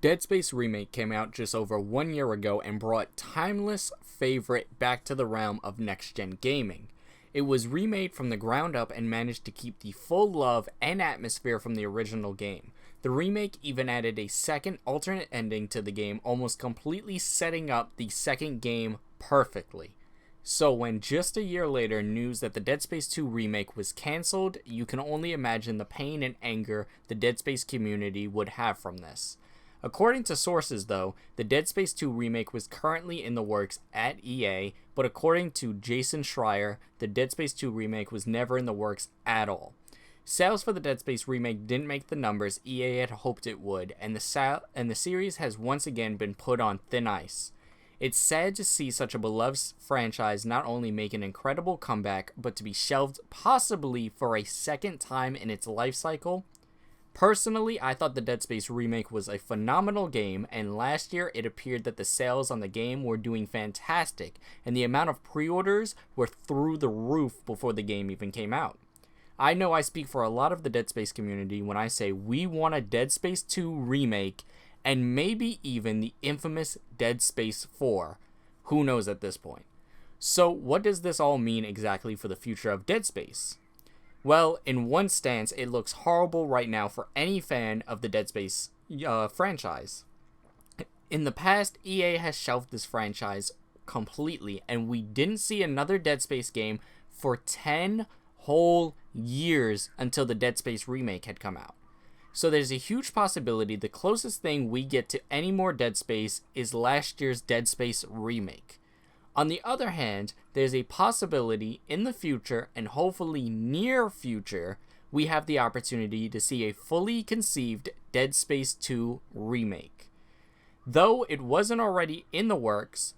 Dead Space Remake came out just over 1 year ago and brought timeless favorite back to the realm of next-gen gaming. It was remade from the ground up and managed to keep the full love and atmosphere from the original game. The remake even added a second alternate ending to the game, almost completely setting up the second game perfectly. So when just a year later news that the Dead Space 2 remake was cancelled, you can only imagine the pain and anger the Dead Space community would have from this. According to sources though, the Dead Space 2 remake was currently in the works at EA, but according to Jason Schreier, the Dead Space 2 remake was never in the works at all. Sales for the Dead Space remake didn't make the numbers EA had hoped it would, and the series has once again been put on thin ice. It's sad to see such a beloved franchise not only make an incredible comeback, but to be shelved possibly for a second time in its life cycle. Personally, I thought the Dead Space remake was a phenomenal game, and last year it appeared that the sales on the game were doing fantastic, and the amount of pre-orders were through the roof before the game even came out. I know I speak for a lot of the Dead Space community when I say we want a Dead Space 2 remake, and maybe even the infamous Dead Space 4. Who knows at this point? So what does this all mean exactly for the future of Dead Space? Well, in one stance, it looks horrible right now for any fan of the Dead Space franchise. In the past, EA has shelved this franchise completely, and we didn't see another Dead Space game for 10 whole years until the Dead Space remake had come out. So there's a huge possibility the closest thing we get to any more Dead Space is last year's Dead Space remake. On the other hand, there's a possibility in the future, and hopefully near future, we have the opportunity to see a fully conceived Dead Space 2 remake. Though it wasn't already in the works,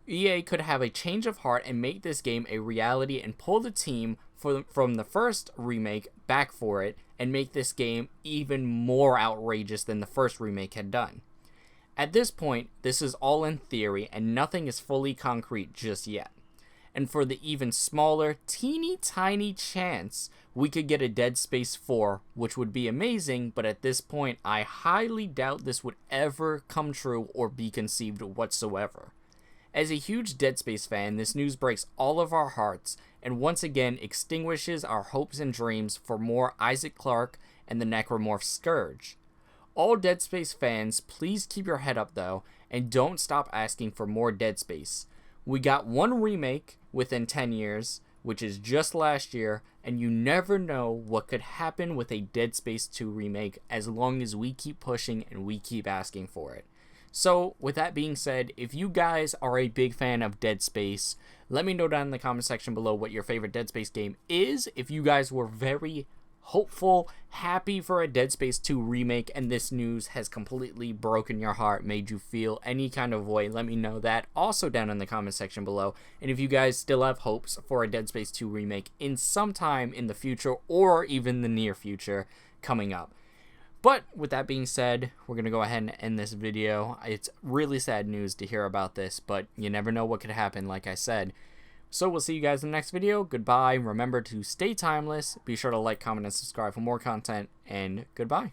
EA could have a change of heart and make this game a reality and pull the team from the first remake back for it and make this game even more outrageous than the first remake had done. At this point, this is all in theory and nothing is fully concrete just yet. And for the even smaller, teeny tiny chance we could get a Dead Space 4, which would be amazing, but at this point I highly doubt this would ever come true or be conceived whatsoever. As a huge Dead Space fan, this news breaks all of our hearts and once again extinguishes our hopes and dreams for more Isaac Clarke and the Necromorph Scourge. All Dead Space fans, please keep your head up though, and don't stop asking for more Dead Space. We got one remake within 10 years, which is just last year, and you never know what could happen with a Dead Space 2 remake as long as we keep pushing and we keep asking for it. So, with that being said, if you guys are a big fan of Dead Space, let me know down in the comment section below what your favorite Dead Space game is. If you guys were very hopeful, happy for a Dead Space 2 remake, and this news has completely broken your heart, made you feel any kind of way, let me know that also down in the comment section below. And if you guys still have hopes for a Dead Space 2 remake in some time in the future or even the near future coming up. But with that being said, we're going to go ahead and end this video. It's really sad news to hear about this, but you never know what could happen, like I said. So we'll see you guys in the next video. Goodbye. Remember to stay timeless. Be sure to like, comment, and subscribe for more content. And goodbye.